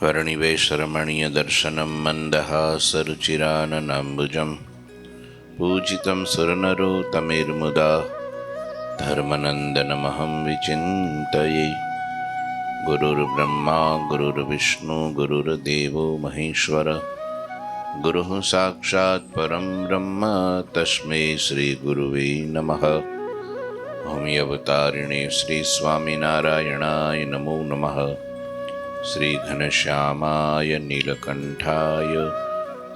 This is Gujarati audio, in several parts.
वर्णिवेशरमणीयदर्शनं मन्दहासरुचिराननाम्बुजं पूजितं सुरनरोत्तमैर्मुदा धर्मनन्दनमहं विचिन्तये। गुरुर्ब्रह्मा गुरुर्विष्णु गुरुर्देवो महेश्वर गुरुः साक्षात् परं ब्रह्म तस्मै श्रीगुरुवे नमः। भूमि अवतारिणे श्री स्वामिनारायणाय नमो नमः। श्री घनश्यामाय नीलकंठाय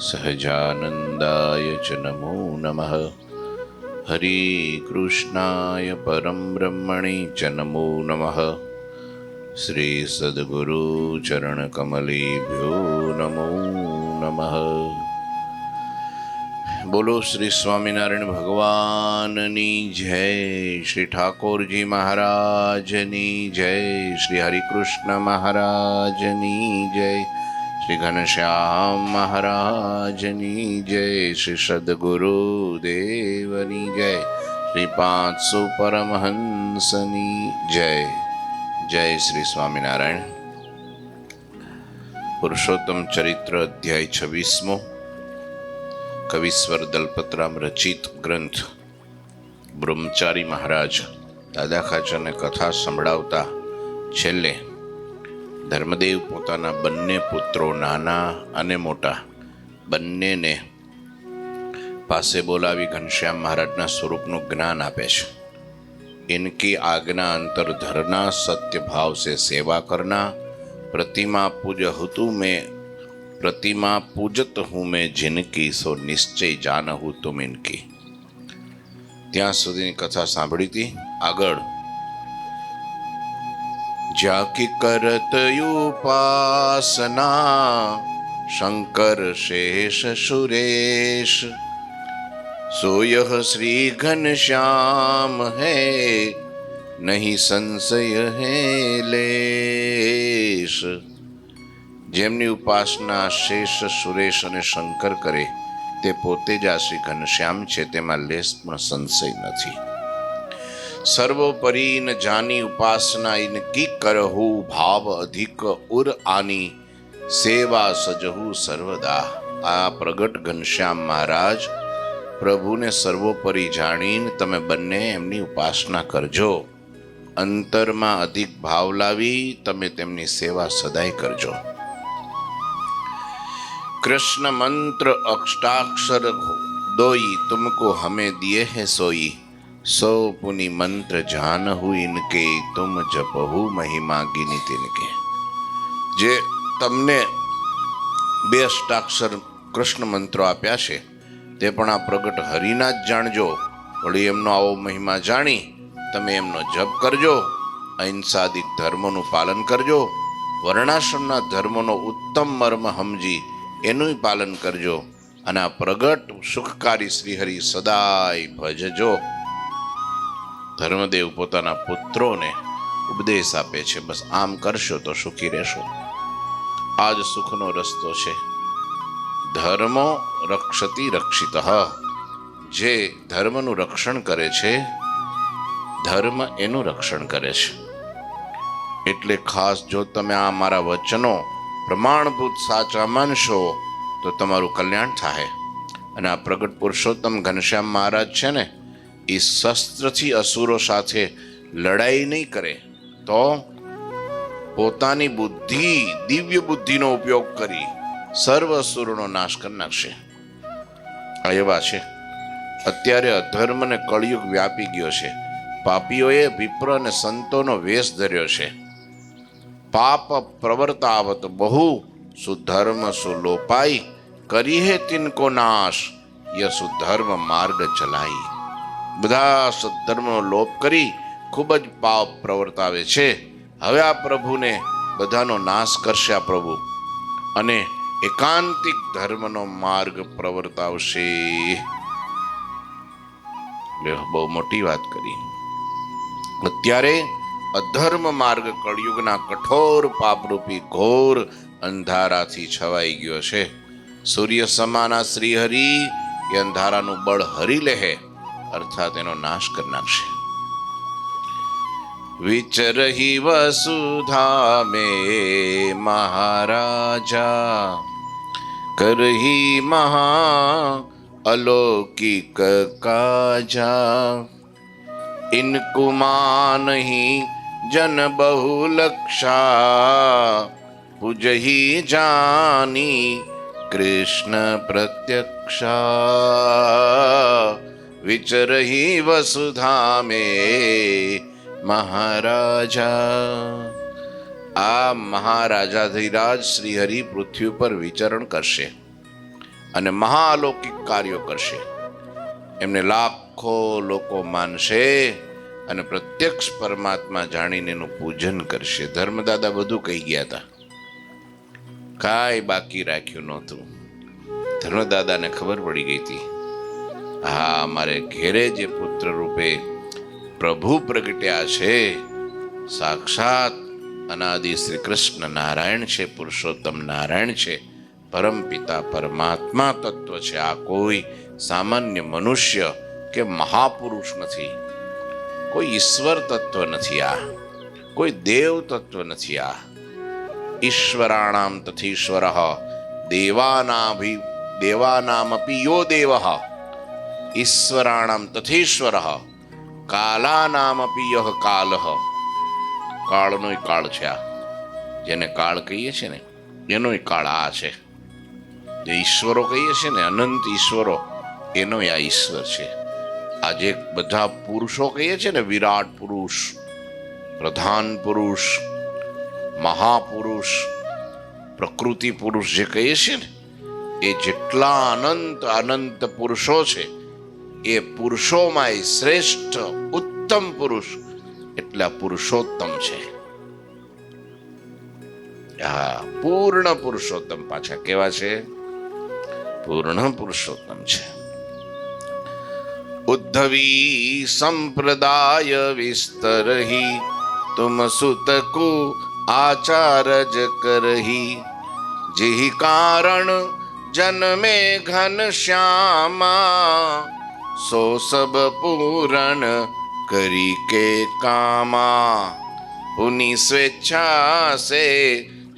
सहजानंदाय च नमो नमः। हरे कृष्णाय परम ब्रह्मणे च नमो नमः। श्री सद्गुरु चरण कमलेभ्यो नमो नमः। बोलो श्री स्वामिनारायण भगवाननी जय। श्री ठाकुरजी महाराजनी जय। श्री हरिकृष्ण महाराजनी जय। श्री घनश्याम महाराजनी जय। श्री सद्गुरु देवनी जय। श्री 500 परमहंसनी जय। जय श्री स्वामिनारायण। पुरुषोत्तम चरित्र अध्याय 26मो कविश्वर दलपतराम रचित ग्रंथ। બ્રહ્મચારી મહારાજ દાદા ખાચરને કથા સંભળાવતા છેલ્લે ધર્મદેવ પોતાના બંને પુત્રો નાના અને મોટા બંનેને પાસે બોલાવી ઘનશ્યામ મહારાજના સ્વરૂપનું જ્ઞાન આપે છે। इनकी आज्ञा अंतर धरना, सत्य भाव से सेवा करना, प्रतिमा पूजत हूँ मैं जिनकी, सो निश्चय जानहूँ तुम इनकी। ત્યાં સુધીની કથા સાંભળી હતી। આગળ જાકી કરત ઉપાસના શંકર શેષ સુરેશ, સોયહ શ્રી ઘનશ્યામ હે નહીં સંશય હે લેશ। જેમની ઉપાસના શેષ સુરેશ અને શંકર કરે તે પોતે જ આ શ્રી ઘનશ્યામ છે, તેમાં લેશ પણ સંશય નથી। સર્વોપરી ન જાની ઉપાસના ઇનકી કરહુ, ભાવ અધિક ઉર આની સેવા સજહુ સર્વદા। આ પ્રગટ ઘનશ્યામ મહારાજ પ્રભુને સર્વોપરી જાણીને તમે બંને એમની ઉપાસના કરજો। અંતરમાં અધિક ભાવ લાવી તમે તેમની સેવા સદાય કરજો। कृष्ण मंत्र अष्टाक्षर दोई, तुमको हमें दिए हैं सोई। सो पुनि मंत्र जानहु इनके, तुम जपहु महिमा गिनी तिनके। जे तमने बे अष्टाक्षर कृष्ण मंत्रो आप्या छे ते पण आ प्रगट हरिना ज जाणजो। वળી એમનો આવો મહિમા જાણી તમે એમનો જપ કરજો। અહિંસાદિક ધર્મોનું પાલન કરજો। વર્ણાશ્રમના ધર્મોનો ઉત્તમ મર્મ સમજી એનું પાલન કરજો। અને આ પ્રગટ સુખકારી શ્રીહરિ સદાય ભજજો। ધર્મદેવ પોતાના પુત્રોને ઉપદેશ આપે છે, બસ આમ કરશો તો સુખી રહેશો। આ જ સુખનો રસ્તો છે। ધર્મો રક્ષતિ રક્ષિતઃ, જે ધર્મનું રક્ષણ કરે છે ધર્મ એનું રક્ષણ કરે છે। એટલે ખાસ જો તમે આ મારા વચનો પ્રમાણભૂત સાચા માનશો તો તમારું કલ્યાણ થાય। અને આ પ્રગટ પુરુષોત્તમ ઘનશ્યામ મહારાજ છે ને, એ શસ્ત્રથી અસુરો સાથે લડાઈ નહીં કરે તો પોતાની બુદ્ધિ, દિવ્ય બુદ્ધિનો ઉપયોગ કરી સર્વ અસુરોનો નાશ કરી નાખશે। આ એવા છે। અત્યારે અધર્મ ને કળિયુગ વ્યાપી ગયો છે। પાપીઓએ વિપ્ર અને સંતોનો વેશ ધર્યો છે। पाप प्रवर्तावत बहु, सुधर्म सुलोपाई, करी है तिनको नाश, यह सुधर्म मार्ग चलाई। બધા સદ્ધર્મનો લોપ કરી ખૂબ જ પાપ પ્રવર્તાવે છે। હવે આ પ્રભુને બધાનો નાશ કરશે આ પ્રભુ, અને એકાંતિક ધર્મનો માર્ગ પ્રવર્તાવશે। બહુ મોટી વાત કરી। અત્યારે અધર્મ માર્ગ કળિયુગના કઠોર પાપરૂપી ઘોર અંધારાથી છવાઈ ગયો છે। સૂર્ય સમાના શ્રીહરિ એ અંધારાનું બળ હરી લે, અર્થાત એનો નાશ કરી નાખશે। विचरहि वसुधा में महाराजा, करही महा अलौकिक काजा। इनको मानही जन बहुलक्षा, पूजही जानी कृष्ण प्रत्यक्षा। विचरही वसुधा में મહારાજા। આ મહારાજાધિરાજ શ્રી હરિ પૃથ્વી પર વિચરણ કરશે અને મહાઅલૌકિક કાર્યો કરશે. એમને લાખો લોકો માનશે અને પ્રત્યક્ષ પરમાત્મા જાણીને એનું પૂજન કરશે. ધર્મદાદા બધું કહી ગયા હતા, કાંઈ બાકી રાખ્યું નહોતું. ધર્મદાદાને ખબર પડી ગઈ હતી, હા અમારે ઘેરે જે પુત્ર રૂપે પ્રભુ પ્રગટ્યા છે, સાક્ષાત અનાદિ શ્રી કૃષ્ણ નારાયણ છે, પુરુષોત્તમ નારાયણ છે, પરમપિતા પરમાત્મા તત્વ છે. આ કોઈ સામાન્ય મનુષ્ય કે મહાપુરુષ નથી, કોઈ ઈશ્વર તત્વ નથી, આ કોઈ દેવ તત્વ નથી. આ ઈશ્વરાણામ તથીશ્વર દેવાનામપી યો દેવ, ઈશ્વરાણામ તથીશ્વર કાલાનામપી યહ કાલ. કાળનો કાળ છે આ, જેને કાળ કહીએ છીએ ને એનો કાળ આ છે. જે ઈશ્વરો કહીએ છીએ ને અનંત ઈશ્વરો, એનો આ ઈશ્વર છે. આ જે બધા પુરુષો કહીએ છીએ ને, વિરાટ પુરુષ, પ્રધાન પુરુષ, મહાપુરુષ, પ્રકૃતિ પુરુષ જે કહીએ છીએ ને, એ જેટલા અનંત અનંત પુરુષો છે, એ પુરુષોમાં શ્રેષ્ઠ ઉત્તમ પુરુષ એટલે પુરુષોત્તમ છે. હા, પૂર્ણ પુરુષોત્તમ પાછા કેવા છે? પૂર્ણ પુરુષોત્તમ છે. ઉદ્ધવી સંપ્રદાય વિસ્તરહી, તુમ સુતકુ આચારજ કરહી, જેહી કારણ જન્મે ઘન શ્યામા, સો સબ પૂરણ કરી કે કામા, પુની સ્વેચ્છા સે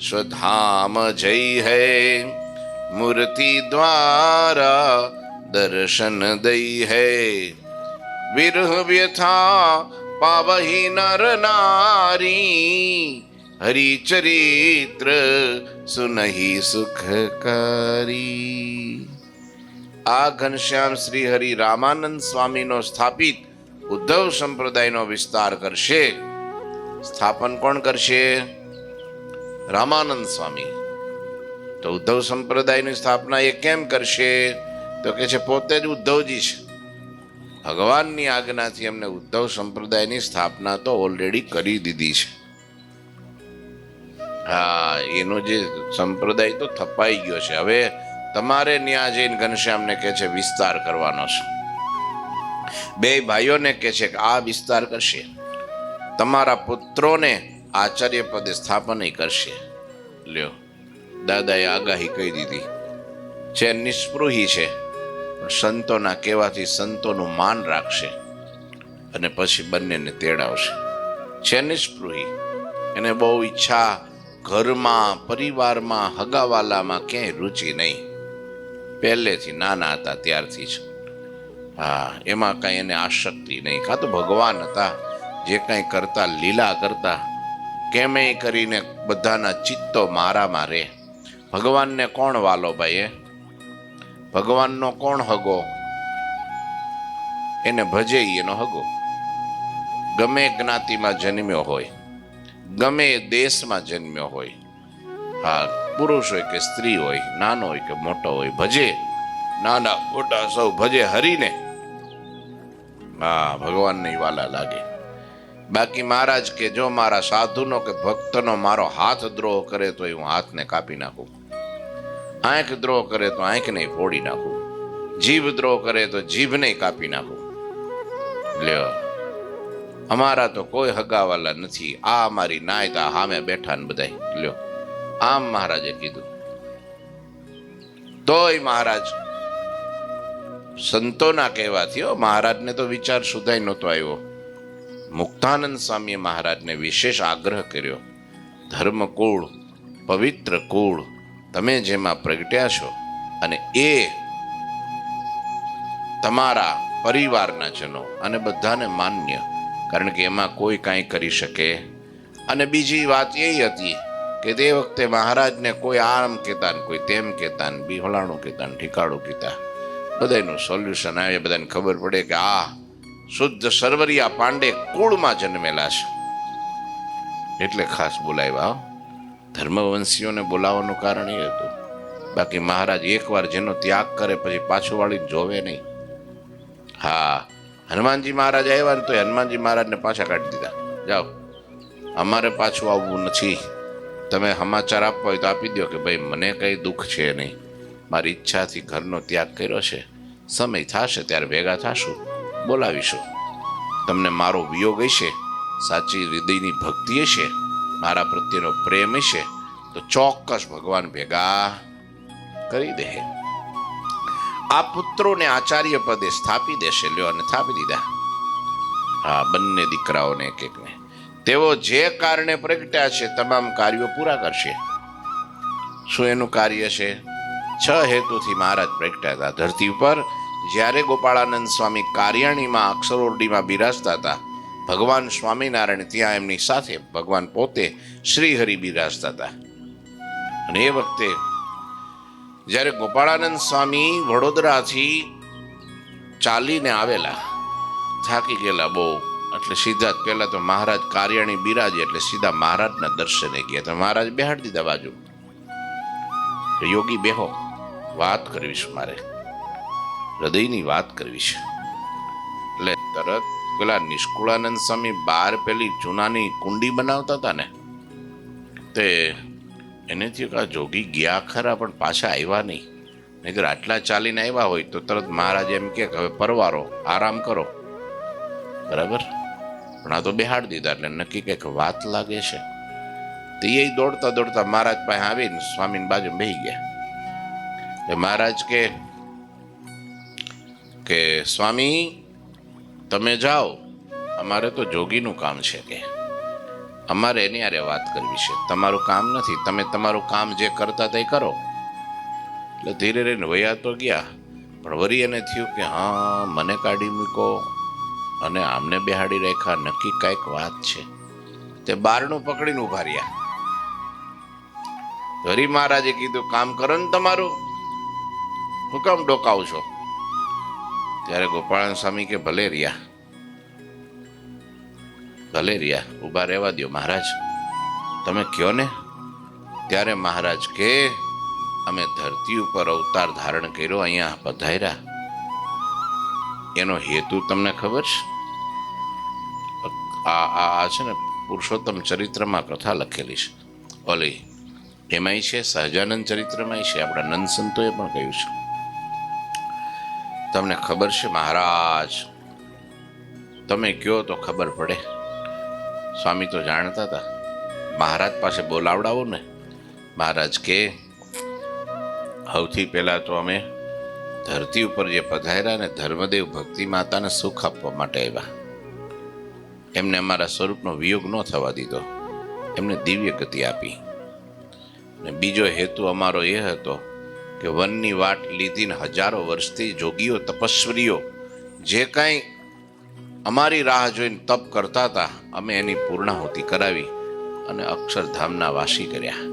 સ્વધામ જઈ હૈ, મૂર્તિ દ્વારા દર્શન દઈ હૈ, વિરહ વ્યથા પાવહી નર નારી, હરિચરિત્ર સુનહી સુખકારી. આ ઘનશ્યામ શ્રી હરિ રામાનંદ સ્વામીનો સ્થાપિત ઉદ્ધવ સંપ્રદાયનો વિસ્તાર કરશે. સ્થાપન કોણ કરશે? રામાનંદ સ્વામી. તો ઉદ્ધવ સંપ્રદાયની સ્થાપના એ કેમ કરશે? તો કે છે પોતે જ ઉદ્ધવજી છે. ભગવાનની આજ્ઞાથી એમને ઉદ્ધવ સંપ્રદાયની સ્થાપના તો ઓલરેડી કરી દીધી છે. હા, એનો જે સંપ્રદાય તો થપાઈ ગયો છે. હવે તમારે ત્યાં જઈને ઘનશ્યામને કે છે વિસ્તાર કરવાનો છે. બે ભાઈઓને કે છે કે આ વિસ્તાર કરશે, તમારા પુત્રોને આચાર્ય પદે સ્થાપન કરશે. લ્યો, દાદાએ આગાહી કહી દીધી છે. નિસ્પૃહી છે, સંતોના કહેવાથી સંતોનું માન રાખશે અને પછી બંનેને તેડાવશે. છે નિસ્પૃહી, એને બહુ ઈચ્છા ઘરમાં, પરિવારમાં, હગાવાલામાં ક્યાંય રુચિ નહીં, પહેલેથી નાના હતા ત્યારથી જ. હા, એમાં કાંઈ એને આસક્તિ નહીં. કાં તો ભગવાન હતા, જે કાંઈ કરતા લીલા કરતા, કેમે કરીને બધાના ચિત્તો મારામાં રહે. ભગવાનને કોણ વાલો ભાઈ? ભગવાનનો કોણ હગો? એને ભજે એનો હગો. ગમે જ્ઞાતિમાં જન્મ્યો હોય, ગમે દેશમાં જન્મ્યો હોય, હા, પુરુષ હોય કે સ્ત્રી હોય, નાનો હોય કે મોટો હોય, ભજે. નાના મોટા સૌ ભજે હરીને. હા, ભગવાનને વાલા લાગે. બાકી મહારાજ કે જો મારા સાધુનો કે ભક્તનો મારો હાથ દ્રોહ કરે તો હું હાથને કાપી નાખું, આંખ દ્રોહ કરે તો આંખને ફોડી નાખું, જીભ દ્રોહ કરે તો જીભને કાપી નાખું. લ્યો, અમારા તો કોઈ હગાવાલા નથી. આ અમારી નાયતા સામે બેઠા ને બધાય. લ્યો, આમ મહારાજે કીધું. તોય મહારાજ સંતોના કહેવાથી, મહારાજને તો વિચાર સુધાઈ નહોતો આવ્યો. મુક્તાનંદ સ્વામીએ મહારાજને વિશેષ આગ્રહ કર્યો, ધર્મકુળ, પવિત્ર કુળ તમે જેમાં પ્રગટ્યા છો અને એ તમારા પરિવારના જનો અને બધાને માન્ય, કારણ કે એમાં કોઈ કાંઈ કરી શકે. અને બીજી વાત એ હતી કે તે વખતે મહારાજને કોઈ આમ કહેતા ને કોઈ તેમ કહેતા ને ફલાણું કહેતા ને ઠીકાણું કહેતા, બધાનું સોલ્યુશન આવે, બધાને ખબર પડે કે આ શુદ્ધ સરવરિયા પાંડે કુળમાં જન્મેલા છે, એટલે ખાસ બોલાવ્યા. ધર્મવંશીઓને બોલાવવાનું કારણ એ હતું. બાકી મહારાજ એકવાર જેનો ત્યાગ કરે પછી પાછું વાળીને જોવે નહીં. હા, હનુમાનજી મહારાજ આવ્યા ને તો હનુમાનજી મહારાજને પાછા કાઢી દીધા, જાઓ અમારે પાછું આવવું નથી, તમે સમાચાર આપવા હોય તો આપી દો કે ભાઈ મને કંઈ દુઃખ છે નહીં, મારી ઈચ્છાથી ઘરનો ત્યાગ કર્યો છે, સમય થશે ત્યારે ભેગા થશું, બોલાવીશું. તમને મારો વિયોગ હશે, સાચી હૃદયની ભક્તિ હશે, મારા પ્રત્યેનો પ્રેમ હશે તો ચોક્કસ ભગવાન ભેગા કરી દે. આ પુત્રોને આચાર્ય પદે સ્થાપી દેશે. લ્યો, અને સ્થાપી દીધા. હા, બંને દીકરાઓને એક એકને. તેઓ જે કારણે પ્રગટ્યા છે તમામ કાર્યો પૂરા કરશે. શું એનું કાર્ય છે? 6 હેતુથી મહારાજ પ્રગટ્યા હતા ધરતી ઉપર. જ્યારે ગોપાળાનંદ સ્વામી કાર્યાણીમાં અક્ષરોરડીમાં બિરાજતા હતા, ભગવાન સ્વામિનારાયણ ત્યાં એમની સાથે ભગવાન પોતે શ્રીહરિ બિરાજતા હતા. અને એ વખતે જ્યારે ગોપાળાનંદ સ્વામી વડોદરાથી ચાલીને આવેલા, થાકી ગયેલા બહુ, એટલે સીધા જ પહેલા તો મહારાજ કાર્યાણી બિરાજે એટલે સીધા મહારાજના દર્શને ગયા. તો મહારાજ બેહાડી દીધા બાજુ. યોગી બેહો, વાત કરવી છે મારે, હૃદયની વાત કરવી છે. એટલે તરત પેલા નિષ્કુળાનંદ સ્વામી બહાર પેલી જૂનાની કુંડી બનાવતા હતા ને, તે એને થયું કે આ જોગી ગયા ખરા પણ પાછા આવ્યા નહીં. નહીંતર આટલા ચાલીને આવ્યા હોય તો તરત મહારાજ એમ કે હવે પરવારો, આરામ કરો, બરાબર. પણ આ તો બેહાડી દીધા એટલે નક્કી કંઈક વાત લાગે છે. તો એ દોડતા દોડતા મહારાજ પાસે આવીને સ્વામીની બાજુ બેસી ગયા. એટલે મહારાજ કે સ્વામી તમે જાઓ, અમારે તો જોગીનું કામ છે, કે અમારે એની હારે વાત કરવી છે, તમારું કામ નથી, તમે તમારું કામ જે કરતા તે કરો. એટલે ધીરે ધીરે વયા તો ગયા, પણ વળી એને થયું કે હા મને કાઢી મૂકો અને આમને બેહાડી રાખ્યા, નક્કી કાંઈક વાત છે. તે બારણું પકડીને ઉભા રહ્યા. હરિ મહારાજે કીધું કામ કરો ને તમારું, હું કામ ડોકાવ છો? ત્યારે ગોપાળાનંદ સ્વામી કે ભલે રહ્યા, ભલે રહ્યા, ઉભા રહેવા દો મહારાજ, તમે કયો ને. ત્યારે મહારાજ કે અમે ધરતી ઉપર અવતાર ધારણ કર્યો, અહીંયા પધાર્યા, એનો હેતુ તમને ખબર છે? આ છે ને પુરુષોત્તમ ચરિત્રમાં કથા લખેલી છે, ઓલી એમાંય છે, સહજાનંદ ચરિત્રમાંય છે, આપણા નંદ સંતોએ પણ કહ્યું છે. તમને ખબર છે મહારાજ? તમે કયો તો ખબર પડે. સ્વામી તો જાણતા હતા, મહારાજ પાસે બોલાવડાવો ને. મહારાજ કે સૌથી પહેલા તો અમે ધરતી ઉપર જે પધાર્યા ને ધર્મદેવ ભક્તિ માતાને સુખ આપવા માટે આવ્યા. એમને અમારા સ્વરૂપનો વિયોગ ન થવા દીધો, એમને દિવ્ય ગતિ આપી. ને બીજો હેતુ અમારો એ હતો કે વનની વાટ લીધીને હજારો વર્ષથી જોગીઓ તપસ્વીઓ જે કાંઈ અમારી રાહ જોઈને તપ કરતા હતા, અમે એની પૂર્ણાહુતિ કરાવી અને અક્ષરધામના વાસી કર્યા.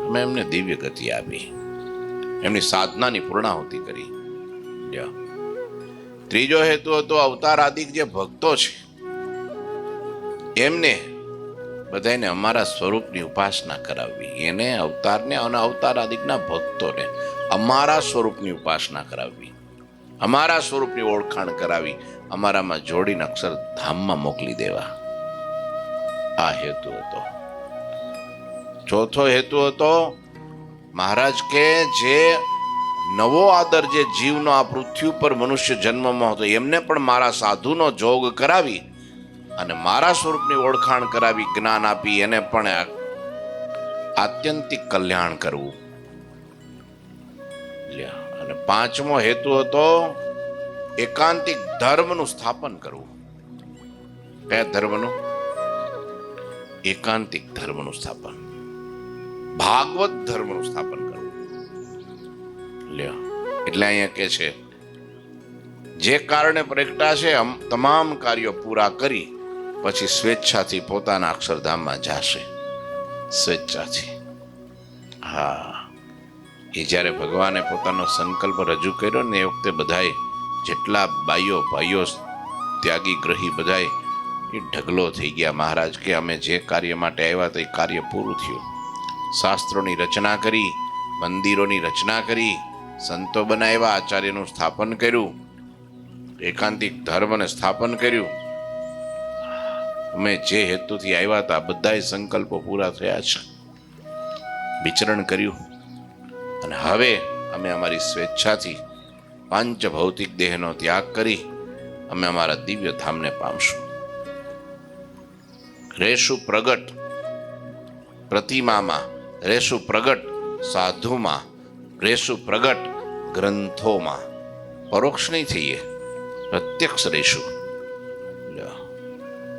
અમે એમને દિવ્ય ગતિ આપી, એમની સાધનાની પૂર્ણાહુતિ કરી. ત્રીજો હેતુ હતો અવતાર આદિક જે ભક્તો છે એમને બધાને અમારા સ્વરૂપની ઉપાસના કરાવવી. એને અવતારને અને અવતાર આદિકના ભક્તોને અમારા સ્વરૂપની ઉપાસના કરાવવી, અમારા સ્વરૂપની ઓળખાણ કરાવી, અમારામાં જોડીને અક્ષરધામમાં મોકલી દેવા. આ હેતુ હતો. ચોથો હેતુ હતો મહારાજ કે જે નવો આદર જે જીવનો આ પૃથ્વી ઉપર મનુષ્ય જન્મમાં હતો એમને પણ મારા સાધુનો જોગ કરાવી અને મારા સ્વરૂપની ઓળખાણ કરાવી, જ્ઞાન આપી, એને પણ આત્યંતિક કલ્યાણ કરવું. અને પાંચમો હેતુ હતો એકાંતિક ધર્મનું સ્થાપન કરવું. કયા ધર્મનું? એકાંતિક ધર્મનું સ્થાપન, ભાગવત ધર્મનું સ્થાપન કરવું. લ્યો, એટલે અહીંયા કે છે જે કારણે પ્રગટા છે તમામ કાર્યો પૂરા કરી પછી સ્વેચ્છાથી પોતાના અક્ષરધામમાં જાશે. સ્વેચ્છાથી. હા, એ જ્યારે ભગવાને પોતાનો સંકલ્પ રજૂ કર્યો ને એ વખતે બધાએ જેટલા બાઈઓ ભાઈઓ ત્યાગી ગ્રહી બધાએ એ ઢગલો થઈ ગયા. મહારાજ કે અમે જે કાર્ય માટે આવ્યા તો એ કાર્ય પૂરું થયું. શાસ્ત્રોની રચના કરી, મંદિરોની રચના કરી, સંતો બનાવ્યા, આચાર્યનું સ્થાપન કર્યું, એકાંતિક ધર્મને સ્થાપન કર્યું. અમે જે હેતુથી આવ્યા હતા બધા સંકલ્પો પૂરા થયા છે. વિચરણ કર્યું અને હવે અમે અમારી સ્વેચ્છાથી પાંચ ભૌતિક દેહનો ત્યાગ કરી અમે અમારા દિવ્ય ધામને પામશું. રેશું પ્રગટ પ્રતિમામાં, રેશું પ્રગટ સાધુમાં, રેશું પ્રગટ ગ્રંથોમાં. પરોક્ષ નહીં થઈએ, પ્રત્યક્ષ રહીશું.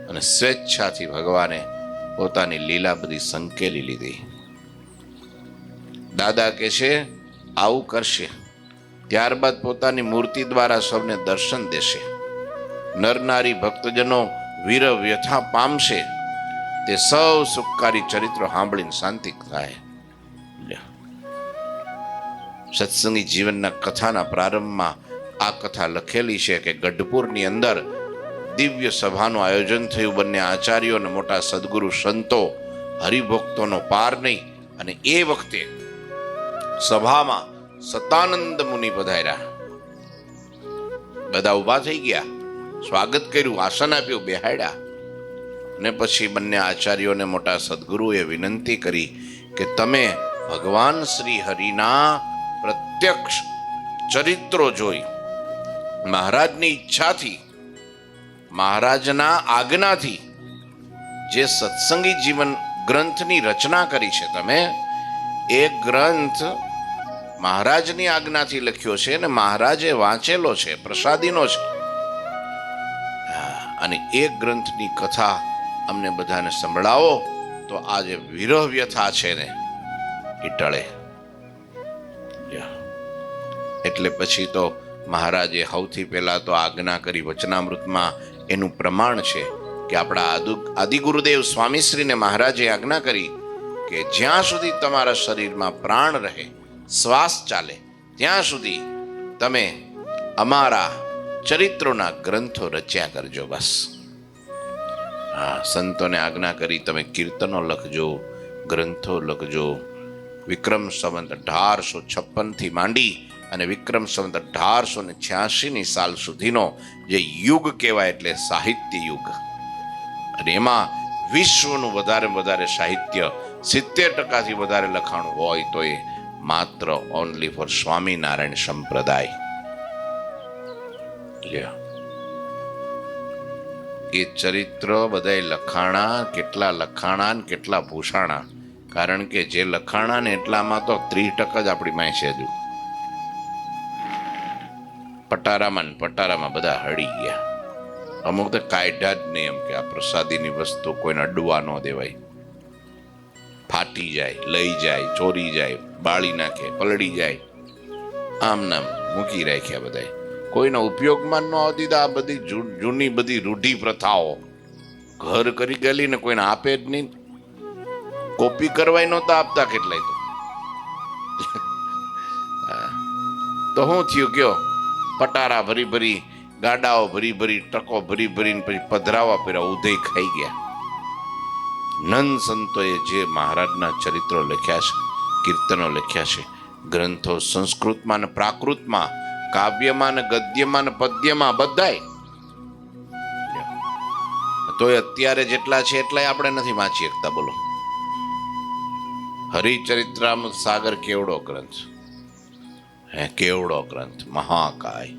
અને સ્વેચ્છાથી ભગવાને પોતાની લીલા બધી સંકેલી લીધી. દાદા કે છે આવું કરશે ત્યારબાદ પોતાની મૂર્તિ દ્વારા સૌને દર્શન દેશે. નર નારી ભક્તજનો વીર વ્યથા પામશે. તે સૌ સુખકારી ચરિત્રો સાંભળીને શાંતિ થાય. સત્સંગી જીવનના કથાના પ્રારંભમાં આ કથા લખેલી છે કે ગઢપુરની અંદર દિવ્ય સભાનું આયોજન થયું. બંને આચાર્યો અને મોટા સદગુરુ સંતો હરિભક્તોનો પાર નહીં. અને એ વખતે સભામાં સતાનંદ મુનિ પધાર્યા. બધા ઉભા થઈ ગયા, સ્વાગત કર્યું, આસન આપ્યું, બેહાડ્યા. ને પછી બંને આચાર્યોને મોટા સદગુરુએ વિનંતી કરી કે તમે ભગવાન શ્રી હરિના પ્રત્યક્ષ ચરિત્રો જોઈ મહારાજની ઈચ્છાથી, મહારાજના આજ્ઞાથી જે સત્સંગી જીવન ગ્રંથની રચના કરી છે તમે, એ ગ્રંથ મહારાજની આજ્ઞાથી લખ્યો છે ને મહારાજે વાંચેલો છે, પ્રસાદીનો છે. અને એ ગ્રંથની કથા અમને બધાને સંભળાવો તો આ જે વિરહ વ્યથા છે ને એ ટળે. એટલે પછી તો મહારાજે સૌથી પહેલા તો આજ્ઞા કરી વચનામૃતમાં. એનું પ્રમાણ છે કે આપણા આદિ ગુરુદેવ સ્વામીશ્રીને મહારાજે આજ્ઞા કરી કે જ્યાં સુધી તમારા શરીરમાં પ્રાણ રહે, શ્વાસ ચાલે, ત્યાં સુધી તમે અમારા ચરિત્રોના ગ્રંથો રચ્યા કરજો. બસ હા, સંતોને આજ્ઞા કરી તમે કીર્તનો લખજો, ગ્રંથો લખજો. વિક્રમ સંવત 1856 માંડી અને વિક્રમ સંવત 1886 સાલ સુધીનો જે યુગ કહેવાય એટલે સાહિત્ય યુગ. અને એમાં વિશ્વનું વધારે સાહિત્ય 70% વધારે લખાણું હોય તો એ માત્ર ઓનલી ફોર સ્વામિનારાયણ સંપ્રદાય. એ ચરિત્ર બધા લખાણા, કેટલા લખાણા ને કેટલા ભૂષાણા. કારણ કે જે લખાણા ને એટલામાં તો 30% જ આપણી માં છે. હજુ પટારામાં બધા હળી ગયા. અમુક તો કાયદા જ નહીં એમ કે આ પ્રસાદીની વસ્તુ કોઈને અડવા ન દેવાય. ફાટી જાય, લઈ જાય, ચોરી જાય, બાળી નાખે, પલળી જાય, આમ નામ મૂકી રાખ્યા બધા. કોઈના ઉપયોગમાં ન આવતી. આ બધી જૂની બધી રૂઢી પ્રથાઓ ઘર કરી ગયેલી ને કોઈને આપે જ નહીં. કોપી કરવાય નહોતા આપતા કેટલાય તો શું થયું કયો? પટારા ભરી ગાડાઓ ભરી ટકો ભરી પછી પધરાવા પહેરા ઉદય ખાઈ ગયા. નંદ સંતોએ જે મહારાજના ચરિત્રો લખ્યા છે, કીર્તનો લખ્યા છે, ગ્રંથો સંસ્કૃતમાં ને પ્રાકૃતમાં, કાવ્યમાં ને ગદ્યમાં ને પદ્યમાં બધાય. તો અત્યારે જેટલા છે એટલાય આપણે નથી વાંચી શકતા. બોલો, હરિચરિત્રામૃત સાગર કેવડો ગ્રંથ, કેવડો ગ્રંથ, મહાકાય.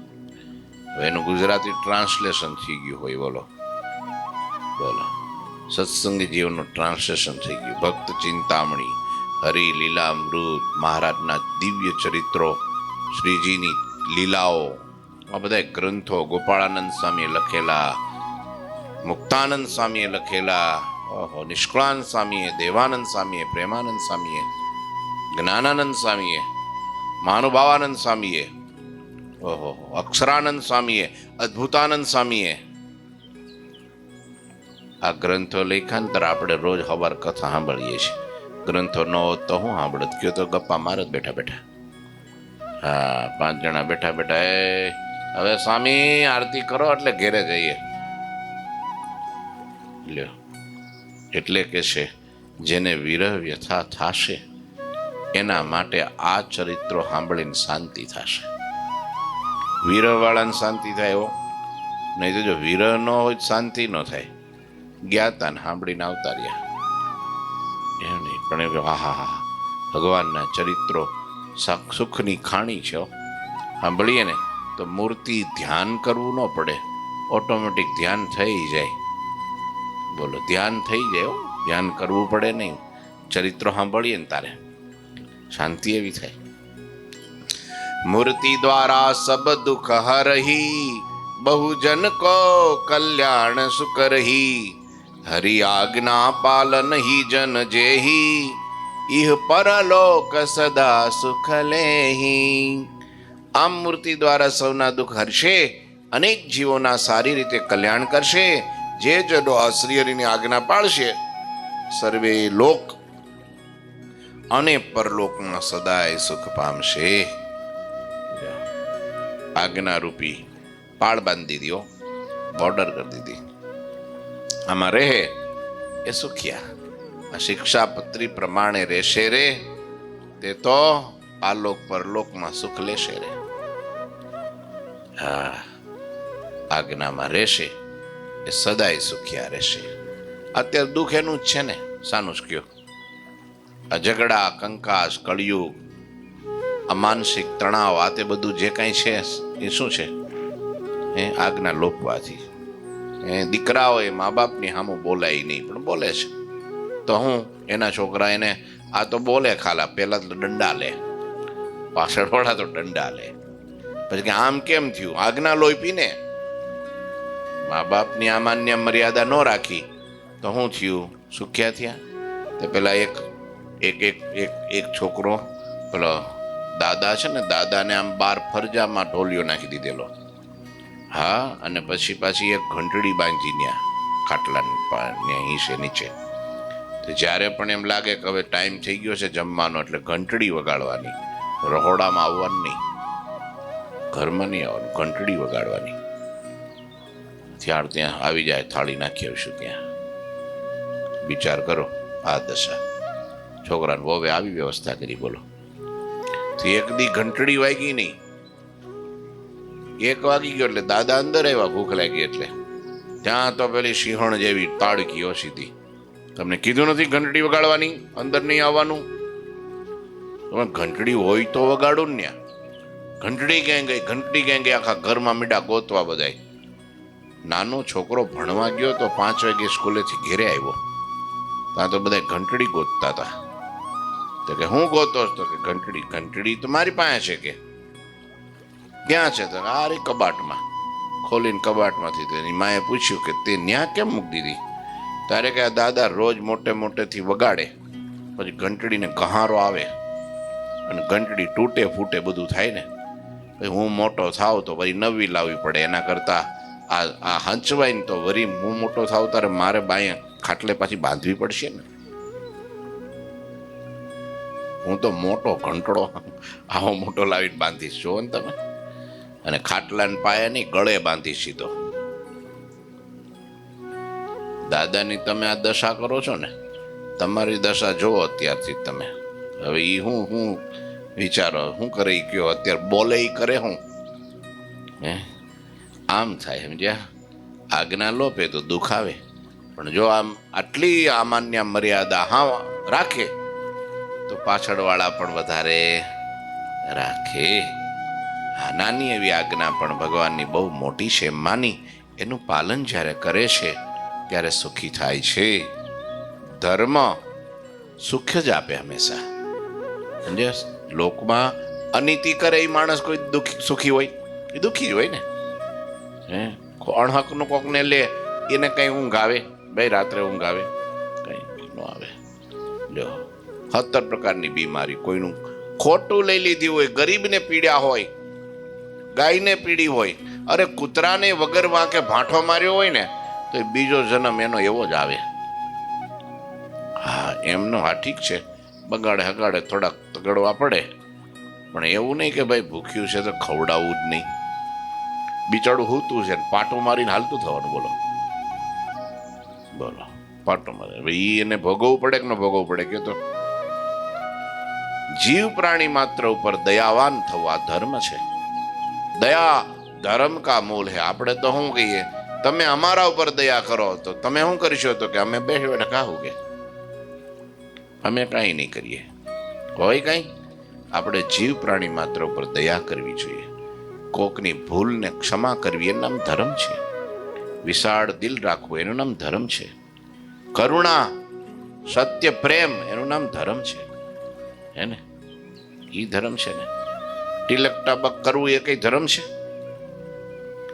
એનું ગુજરાતી ટ્રાન્સલેશન થઈ ગયું હોય. બોલો સત્સંગી જીવનનું ટ્રાન્સલેશન થઈ ગયું. ભક્ત ચિંતામણી, હરિ લીલામૃત, મહારાજના દિવ્ય ચરિત્રો, શ્રીજીની લીલાઓ, આ બધા ગ્રંથો ગોપાળાનંદ સ્વામીએ લખેલા, મુક્તાનંદ સ્વામીએ લખેલા, ઓહો, નિષ્કળાનંદ સ્વામીએ, દેવાનંદ સ્વામીએ, પ્રેમાનંદ સ્વામીએ, જ્ઞાનાનંદ સ્વામીએ, મહાનુભાવાનંદ સ્વામીએ, ઓહો, અક્ષરાનંદ સ્વામીએ, અદ્ભુતાનંદ સ્વામીએ આ ગ્રંથો લેખાંતર આપણે રોજ હવાર કથા સાંભળીએ છીએ. ગ્રંથો ન હોત તો હું સાંભળત, કયો તો ગપ્પા મારે જ બેઠા બેઠા. હા, 5 જણા બેઠા બેઠા, એ હવે સ્વામી આરતી કરો એટલે ઘેરે જઈએ. લ્યો, એટલે કે છે જેને વિરહ વ્યથા થાશે એના માટે આ ચરિત્રો સાંભળીને શાંતિ થશે. વિરહ વાળાને શાંતિ થાય હો, નહીં તો જો વિરહ ન હોય શાંતિ ન થાય. ગયા તા ને સાંભળીને આવતા રહ્યા એમ નહીં, પણ એ હા હા હા ભગવાનના ચરિત્રો સુખની ખાણી છે. સાંભળીએ ને તો મૂર્તિ ધ્યાન કરવું ન પડે, ઓટોમેટિક ધ્યાન થઈ જાય. બોલો, ધ્યાન થઈ જાય, ધ્યાન કરવું પડે નહીં. ચરિત્રો સાંભળીએ ને તારે શાંતિ એવી થાય. મૂર્તિ દ્વારા સબ દુઃખ હરહી, બહુજન કો કલ્યાણ સુકરહી. હરિ આજ્ઞા પાલન હી જન જેહી, ઇહ પરલોક સદા સુખ લેહી. આમ મૂર્તિ દ્વારા સૌના દુઃખ હરશે, અનેક જીવોના સારી રીતે કલ્યાણ કરશે. જે જનો આ શ્રી હરિની આજ્ઞા પાળશે સર્વે લોક અને પરલોકમાં સદાય સુખ પામશે. આજ્ઞા રૂપી પાળ બાંધી દીધો, બોર્ડર કરી દીધી. આમાં રહે એ સુખિયા. આ શિક્ષાપત્રી પ્રમાણે રહેશે રે તે તો આલોક પરલોકમાં સુખ લેશે રે. હા, આજ્ઞામાં રહેશે એ સદાય સુખિયા રહેશે. અત્યારે દુઃખ એનું જ છે ને, સાનું જ કયો. આ ઝઘડા, કંકાસ, કળિયુગ, આ માનસિક તણાવ, આ તે બધું જે કાંઈ છે એ શું છે? આજ્ઞા લોપવાથી. દીકરાઓ એ મા બાપની સામું બોલાય નહીં, પણ બોલે છે તો હું એના છોકરા એને આ તો બોલે ખાલા, પહેલા તો દંડા લે, પાછળ વાળા તો દંડા લે. પછી કે આમ કેમ થયું? આજ્ઞા લોપી ને. મા બાપની અમાન્ય મર્યાદા ન રાખી તો શું થયું? સુખ્યા થયા. તે પેલા એક છોકરો પેલો દાદા છે ને, દાદાને આમ 12 ફરજામાં ઢોલિયો નાખી દીધેલો. હા, અને પછી પાછી એક ઘંટડી બાંધી ત્યાં ખાટલા હિંસે નીચે. તો જ્યારે પણ એમ લાગે કે હવે ટાઈમ થઈ ગયો છે જમવાનો, એટલે ઘંટડી વગાડવાની. રહોડામાં આવવાનું નહીં, ઘરમાં નહીં આવવાનું, ઘંટડી વગાડવાની. ત્યાં આવી જાય, થાળી નાખી આવીશું ત્યાં. વિચાર કરો આ દશા. છોકરાને વહુએ આવી વ્યવસ્થા કરી, બોલો. એક દી ઘંટડી વાગી નહીં, 1 વાગી ગયો એટલે દાદા અંદર આવ્યા, ભૂખ લાગી એટલે. ત્યાં તો પેલી સિંહણ જેવી તાડકીઓ સીધી. તમને કીધું નથી ઘંટડી વગાડવાની, અંદર નહીં આવવાનું? તમે ઘંટડી હોય તો વગાડો ને. ઘંટડી ક્યાં ગઈ, ઘંટડી ક્યાં ગઈ? આખા ઘરમાં મીડા ગોતવા બધાય. નાનો છોકરો ભણવા ગયો તો 5 વાગે સ્કૂલેથી ઘેરે આવ્યો, ત્યાં તો બધા ઘંટડી ગોતતા હતા. તો કે હું ગોતો તો કે ઘંટડી. ઘંટડી તો મારી પાસે છે. કે ક્યાં છે? તો આ રે કબાટમાં. ખોલીને કબાટમાંથી તેની માએ પૂછ્યું કે તે ન્યા કેમ મૂકી દીધી? તારે કે આ દાદા રોજ મોટેથી વગાડે, પછી ઘંટડીને ગહારો આવે અને ઘંટડી તૂટે ફૂટે બધું થાય ને. પછી હું મોટો થાવ તો વળી નવી લાવવી પડે, એના કરતાં આ હંચવાય ને તો વળી હું મોટો થાવ ત્યારે મારે બાય ખાટલે પાછી બાંધવી પડશે ને. હું તો મોટો ઘંટડો આવો મોટો લાવીને બાંધીશ, જો ને તમે. અને ખાટલાને પાયા નહીં, ગળે બાંધી સીધો. દાદાની તમે આ દશા કરો છો ને, તમારી દશા જોવો અત્યારથી તમે. હવે એ હું વિચારો, શું કરે એ કયો? અત્યારે બોલે એ કરે હું? આમ થાય, સમજ્યા? આજ્ઞા લોપે તો દુઃખ આવે, પણ જો આમ આટલી આમાન્ય મર્યાદા હા રાખે તો પાછળવાળા પણ વધારે રાખે. આ નાની એવી આજ્ઞા પણ ભગવાનની બહુ મોટી છે માની એનું પાલન જ્યારે કરે છે ત્યારે સુખી થાય છે. ધર્મ સુખ જ આપે હંમેશા. સમજે? લોકમાં અનીતિ કરે એ માણસ કોઈ સુખી હોય? એ દુઃખી જ હોય ને. અણહકનું કોકને લે એને કઈ ઊંઘ આવે? ભાઈ રાત્રે ઊંઘ આવે? કઈ ન આવે. લ્યો 17 પ્રકારની બીમારી, કોઈનું ખોટું લઈ લીધી હોય, ગરીબને પીડ્યા હોય, ગાયને પીડી હોય, અરે કૂતરાને વગર વાંકે ભાંઠો માર્યો હોય ને તો બીજો જન્મ એનો એવો જ આવે. હા એમનો, હા ઠીક છે, બગાડે હગાડે થોડાક તગડવા પડે, પણ એવું નહીં કે ભાઈ ભૂખ્યું છે તો ખવડાવવું જ નહીં. બિચારું હૂતું છે પાટું મારીને હાલતું થવાનું. બોલો બોલો, પાટું મારે ભાઈ એને ભોગવવું પડે કે ન ભોગવવું પડે કે? તો જીવ પ્રાણી માત્ર ઉપર દયાવાન થવા ધર્મ છે. દયા ધર્મ કા મૂળ હે. આપણે તો શું કહીએ, તમે અમારા ઉપર દયા કરો, તો તમે શું કરશો? તો કે અમે બેઠા કાહું કે અમે કાંઈ નહીં કરીએ. હોય કાંઈ? આપણે જીવ પ્રાણી માત્ર ઉપર દયા કરવી જોઈએ. કોકની ભૂલને ક્ષમા કરવી એનું નામ ધર્મ છે. વિશાળ દિલ રાખવું એનું નામ ધર્મ છે. કરુણા, સત્ય, પ્રેમ એનું નામ ધર્મ છે. હે ને? એ ધર્મ છે ને. તિલક ટપક કરવું એ કઈ ધર્મ છે?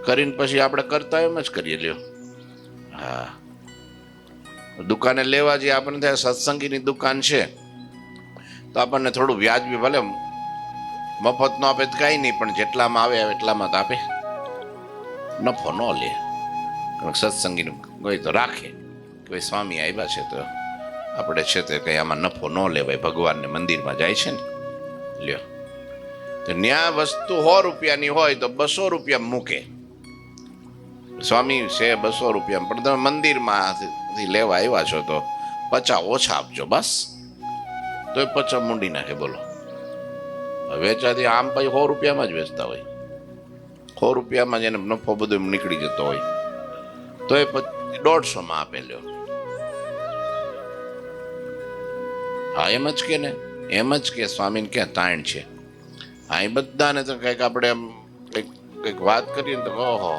કરીને પછી આપણે કરતા એમ જ કરીએ. લ્યો હા, દુકાને લેવા જઈએ, આપણને થાય સત્સંગીની દુકાન છે તો આપણને થોડું વ્યાજબી, ભલે મફત નો આપે તો કાંઈ નહીં, પણ જેટલામાં આવે એટલામાં તો આપે, નફો ન લે. સત્સંગીનું કોઈ તો રાખે કે ભાઈ સ્વામી આવ્યા છે તો આપણે છે તે કંઈ આમાં નફો ન લેવાય, ભગવાનને મંદિરમાં જાય છે ને. લ્યો તો ન્યા વસ્તુ 100 રૂપિયાની હોય તો 200 રૂપિયા મૂકે. સ્વામી છે 200 રૂપિયા, પણ તમે મંદિરમાંથી લેવા આવ્યા છો તો 50 ઓછા આપજો બસ, તો એ 50 મૂંડી નાખે. બોલો, વેચાતી આમ પછી 100 રૂપિયામાં જ વેચતા હોય, 100 રૂપિયામાં જ એને નફો બધો નીકળી જતો હોય, તો એ 150માં આપે. લ્યો હા એમ જ કે ને, એમ જ કે સ્વામીને ક્યાં તાણ છે. હા એ બધાને તો કંઈક આપણે એમ કંઈક વાત કરીએ ને તો ઓહો,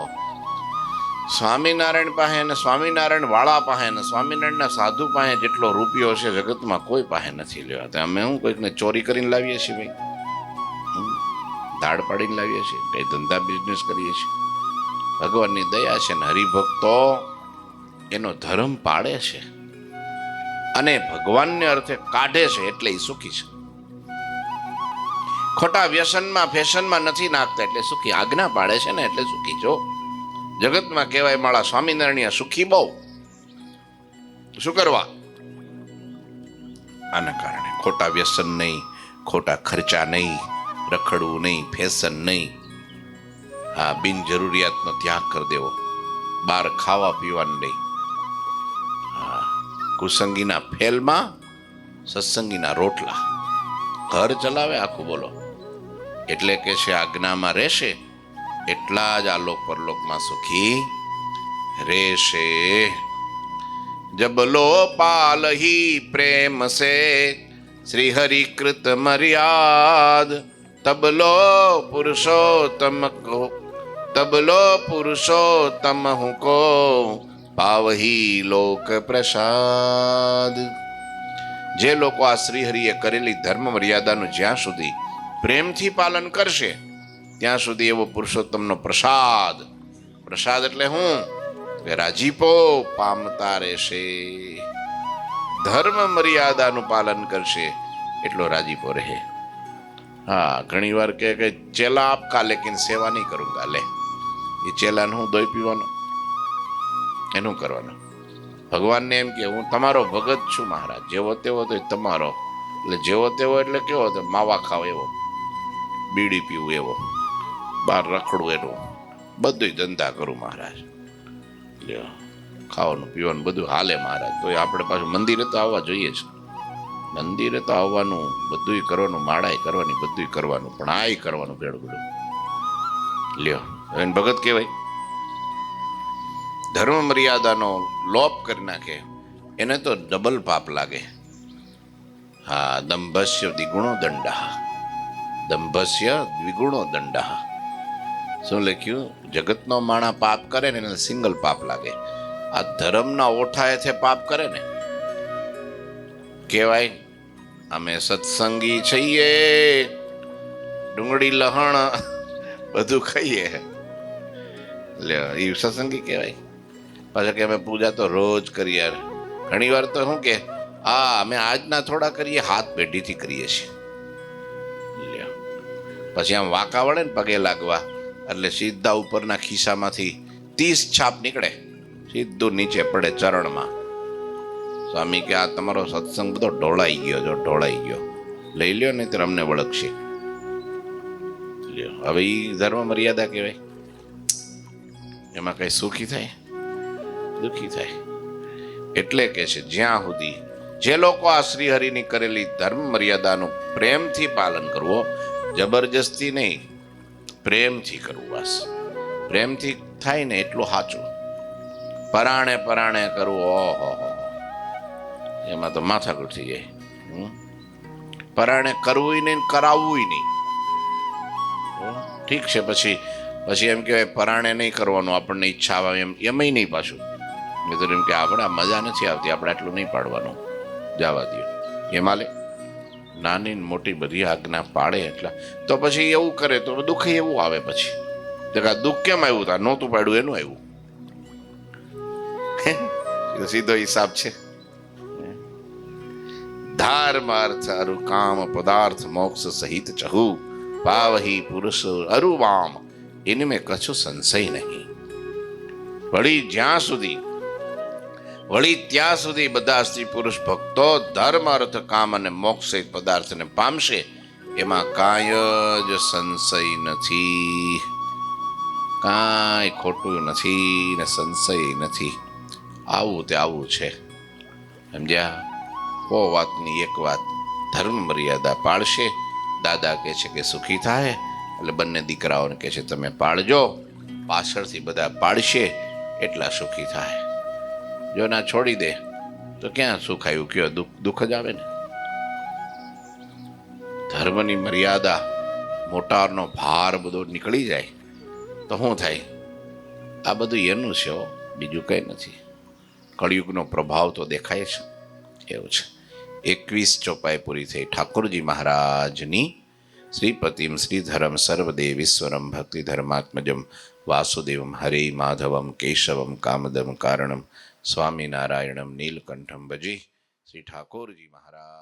સ્વામિનારાયણ પાસે અને સ્વામિનારાયણ વાળા પાસે અને સ્વામિનારાયણના સાધુ પાસે જેટલો રૂપિયો છે જગતમાં કોઈ પાસે નથી. લેવા તો અમે હું કોઈકને ચોરી કરીને લાવીએ છીએ ભાઈ, દાડ પાડીને લાવીએ છીએ, કઈ ધંધા બિઝનેસ કરીએ છીએ. ભગવાનની દયા છે ને હરિભક્તો એનો ધર્મ પાળે છે અને ભગવાનને અર્થે કાઢે છે એટલે એ સુખી છે. ખોટા વ્યસનમાં ફેશનમાં નથી નાખતા એટલે સુખી. આજ્ઞા પાડે છે ને એટલે સુખી. જો જગતમાં કહેવાય માળા સ્વામિનારાયણ સુખી બહુ. શું કરવા? આના કારણે ખોટા વ્યસન નહીં, ખોટા ખર્ચા નહીં, રખડવું નહીં, ફેશન નહીં. હા, બિનજરૂરિયાતનો ત્યાગ કરી દેવો, બહાર ખાવા પીવાનું નહીં. હા, કુસંગીના ફેલમાં સત્સંગીના રોટલા. ઘર ચલાવે આખું. બોલો, એટલે કે છે આજ્ઞામાં રહેશે એટલા જ આલોક પરલોકમાં સુખી રહેશે. જબલો પાલહી પ્રેમ સે શ્રી હરિ કૃત મર્યાદ, તબલો પુરુષોત્તમ કો, તબલો પુરુષોત્તમ હું કો પાવહી લોક પ્રસાદ. જે લોકો આ શ્રીહરિએ કરેલી ધર્મ મર્યાદાનું જ્યાં સુધી પ્રેમથી પાલન કરશે ત્યાં સુધી એવો પુરુષોત્તમનો પ્રસાદ. પ્રસાદ એટલે હું? કે રાજીપો પામતા રહેશે. ધર્મ મર્યાદાનું પાલન કરશે એટલો રાજીપો રહે. હા, ઘણી વાર કે ચેલા આપકા લેકિન સેવા નહીં કरूंगा. લે, એ ચેલાને હું દોઈ પીવાનો? એનું કરવાનું. ભગવાનને એમ કે હું તમારો ભગત છું મહારાજ, જેવો તેવો તો તમારો. એટલે જેવો તેવો એટલે કેવો? તો માવા ખાવ એવો, બીડી પીવું એવો, બહાર રખડવું એનું, બધું ધંધા કરું મહારાજ. લ્યો, ખાવાનું પીવાનું બધું હાલે મહારાજ. તો આપણે પાછું મંદિરે તો આવવા જોઈએ છે. મંદિરે તો આવવાનું, બધું કરવાનું, માળાઈ કરવાની, બધું કરવાનું, પણ આય કરવાનું ભેળું ભેળું. લ્યો, એને ભગત કહેવાય? ધર્મ મર્યાદાનો લોપ કરી નાખે એને તો ડબલ પાપ લાગે. હા, દંભસ્ય દ્વિગુણો દંડ, દંભસ્ય દ્વિગુણો દંડ. શું લખ્યું? જગતનો માણા પાપ કરે ને એને સિંગલ પાપ લાગે. આ ધર્મના ઓઠાએથી પાપ કરે ને કહેવાય અમે સત્સંગી છીએ, ડુંગળી લહણ બધું ખાઈએ. લે, એ સત્સંગી કહેવાય? પાછા કે અમે પૂજા તો રોજ કરીએ યાર. ઘણી વાર તો શું કે અમે આજના થોડા કરીએ, હાથ પેઢીથી કરીએ છીએ. લ્યો. પછી આમ વાંકા વળે ને પગે લાગવા એટલે સીધા ઉપરના ખિસ્સામાંથી 30 છાપ નીકળે, સીધું નીચે પડે ચરણમાં. સ્વામી કે આ તમારો સત્સંગ બધો ઢોળાઈ ગયો, જો ઢોળાઈ ગયો, લઈ લ્યો નહીં તો અમને વળગશે. લ્યો, હવે એ ધર્મ મર્યાદા કહેવાય? એમાં કઈ સુખી થાય? દુઃખી થાય. એટલે કે છે જ્યાં સુધી જે લોકો આ શ્રીહરિની કરેલી ધર્મ મર્યાદાનું પ્રેમથી પાલન કરવો, જબરજસ્તી નહીં, પ્રેમથી કરવું. બસ પ્રેમથી થાય ને એટલું સાચું. પરાણે પરાણે કરવું, ઓહો એમાં તો માથાકૂટ થઈ જાય. પરાણે કરવું નહીં, કરાવવું નહીં. ઠીક છે, પછી એમ કહેવાય પરાણે નહીં કરવાનું, આપણને ઈચ્છા આવે એમય નહીં. પાછું મિત્રો એમ કે આપણે આ મજા નથી આવતી, આપણે આટલું નહીં પાડવાનું, જવા દો. એમાં લે નાની ને મોટી બધી આજ્ઞા પાડે એટલા, તો પછી એવું કરે તો દુઃખ એવું આવે. પછી દુઃખ કેમ આવ્યું? તા નહોતું પાડ્યું એનું આવ્યું. સીધો હિસાબ છે. ધર્મ અર્થ અરુ કામ પદાર્થ મોક્ષ સહિત ચહુ પાવહી પુરુષ અરુવામ ઇનમે કછુ સંશય નહીં. વળી ત્યાં સુધી બધા સ્ત્રી પુરુષ ભક્તો ધર્મ અર્થ કામ અને મોક્ષ સહિત પદાર્થને પામશે, એમાં કાંઈ જ સંશય નથી, કાંઈ ખોટું નથી ને સંશય નથી. આવું તે આવું છે, સમજ્યા? ઓ વાતની એક વાત, ધર્મ મર્યાદા પાળશે. દાદા કહે છે કે સુખી થાય, એટલે બંને દીકરાઓને કહે છે તમે પાળજો, પાછળથી બધા પાળશે એટલા સુખી થાય. જો ના છોડી દે તો ક્યાં સુખ આવ્યું? કયો દુઃખ જ આવે ને. ધર્મની મર્યાદા, મોટારનો ભાર બધો નીકળી જાય તો શું થાય? આ બધું એનું છે, બીજું કંઈ નથી. કળિયુગનો પ્રભાવ તો દેખાય છે. એવું છે. 21 ચોપાઈ પૂરી થઈ. ઠાકોરજી મહારાજની શ્રીપતિમ શ્રીધરમ સર્વદેવીશ્વરમ ભક્તિ ધર્માત્મજમ વાસુદેવમ હરે માધવમ કેશવમ કામદમ કારણમ સ્વામિનારાયણમ નીલકંઠમ ભજી. શ્રી ઠાકોરજી મહારાજ.